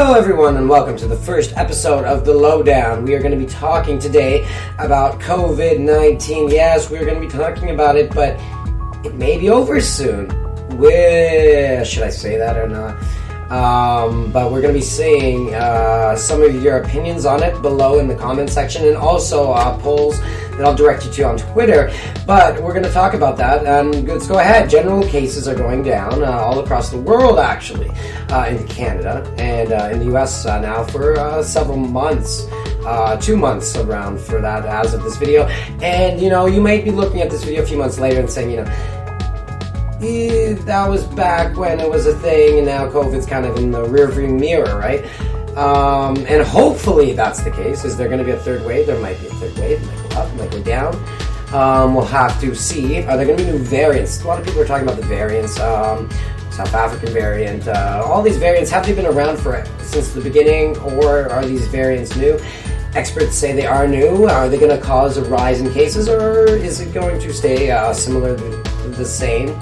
Hello everyone and welcome to the first episode of The Lowdown. We are going to be talking today about COVID-19. Yes, we're going to be talking about it, but it may be over soon. Should I say that or not? But we're going to be seeing some of your opinions on it below in the comment section, and also polls that I'll direct you to on Twitter. But we're going to talk about that, and let's go ahead. General cases are going down all across the world, actually, in Canada and in the US now for several months. 2 months around for that as of this video. And, you might be looking at this video a few months later and saying, that was back when it was a thing, and now COVID's kind of in the rearview mirror, right? And hopefully that's the case. Is there going to be a third wave? There might be a third wave. It might go up, it might go down. We'll have to see. Are there going to be new variants? A lot of people are talking about the variants. South African variant. All these variants, have they been around since the beginning, or are these variants new? Experts say they are new. Are they going to cause a rise in cases, or is it going to stay similar to the same?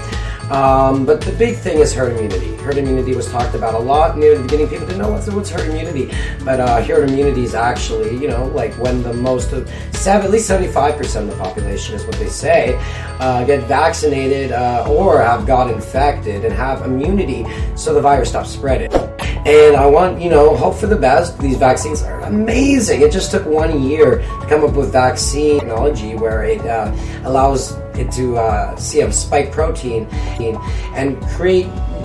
But the big thing is herd immunity. Herd immunity was talked about a lot near the beginning. People didn't know what's herd immunity. But herd immunity is actually, like when the most of, at least 75% of the population is what they say, get vaccinated or have got infected and have immunity so the virus stops spreading. And I want, hope for the best. These vaccines are amazing. It just took 1 year to come up with vaccine technology where it allows it to see a spike protein and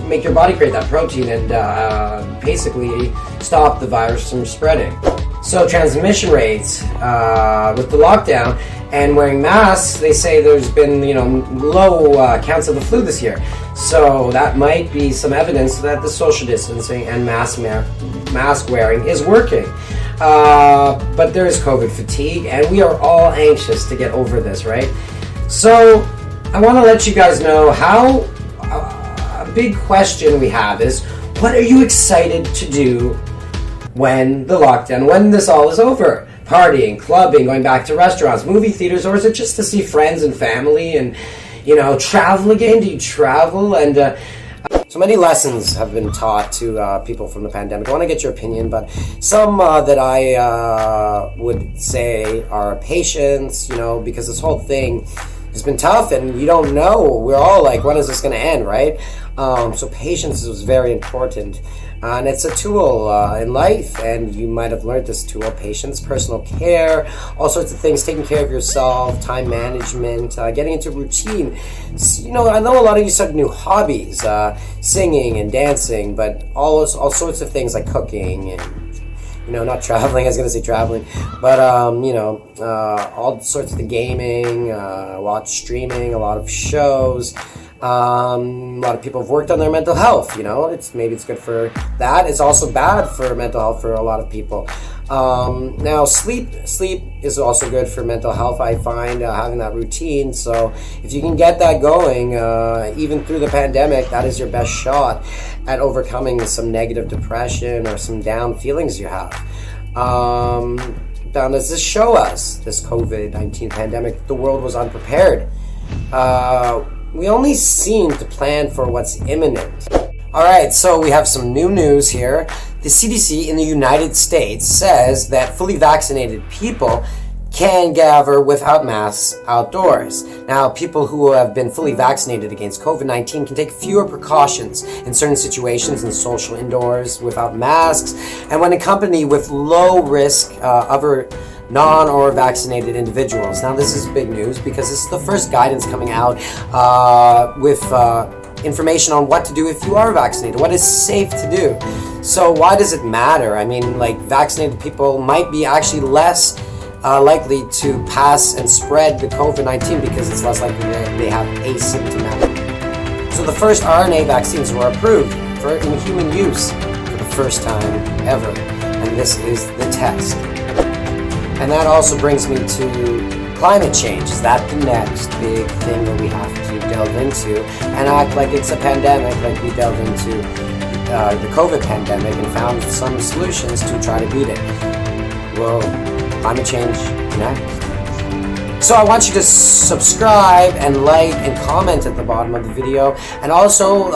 make your body create that protein and basically stop the virus from spreading. So transmission rates with the lockdown and wearing masks, they say there's been low counts of the flu this year. So that might be some evidence that the social distancing and mask wearing is working. But there is COVID fatigue, and we are all anxious to get over this, right? So I want to let you guys know how a big question we have is, what are you excited to do when the lockdown, when this all is over? Partying, clubbing, going back to restaurants, movie theaters, or is it just to see friends and family and, travel again? Do you travel? And so many lessons have been taught to people from the pandemic. I want to get your opinion, but some that I would say are patience, because this whole thing has been tough and you don't know. We're all like, when is this going to end, right? So patience is very important. And it's a tool in life, and you might have learned this tool: patience, personal care, all sorts of things, taking care of yourself, time management, getting into routine. So, I know a lot of you started new hobbies, singing and dancing, but all sorts of things like cooking and, not traveling. I was going to say traveling, but, all sorts of the gaming, watch streaming, a lot of shows. A lot of people have worked on their mental health. Maybe it's good for that. It's also bad for mental health for a lot of people. Now, sleep is also good for mental health. I find having that routine. So if you can get that going, even through the pandemic, that is your best shot at overcoming some negative depression or some down feelings you have. Now, does this show us, this COVID-19 pandemic, the world was unprepared? We only seem to plan for what's imminent. All right, so we have some new news here. The CDC in the United States says that fully vaccinated people can gather without masks outdoors. Now, people who have been fully vaccinated against COVID-19 can take fewer precautions in certain situations in social indoors without masks, and when accompanied with low risk other non or vaccinated individuals. Now, this is big news because this is the first guidance coming out with information on what to do if you are vaccinated, what is safe to do. So why does it matter? I mean, vaccinated people might be actually less likely to pass and spread the COVID-19 because it's less likely that they have asymptomatic. So the first RNA vaccines were approved in human use for the first time ever, and this is the test. And that also brings me to climate change. Is that the next big thing that we have to delve into and act like it's a pandemic, like we delved into the COVID pandemic and found some solutions to try to beat it? Well, climate change next. So I want you to subscribe and like and comment at the bottom of the video. And also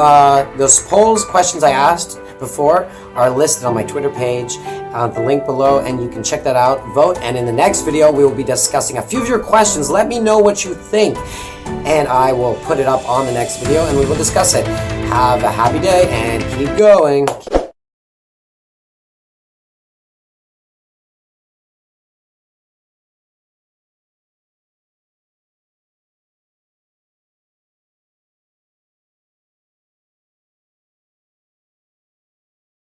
those polls, questions I asked before are listed on my Twitter page, the link below, and you can check that out, vote, and in the next video we will be discussing a few of your questions. Let me know what you think, and I will put it up on the next video and we will discuss it. Have a happy day and keep going.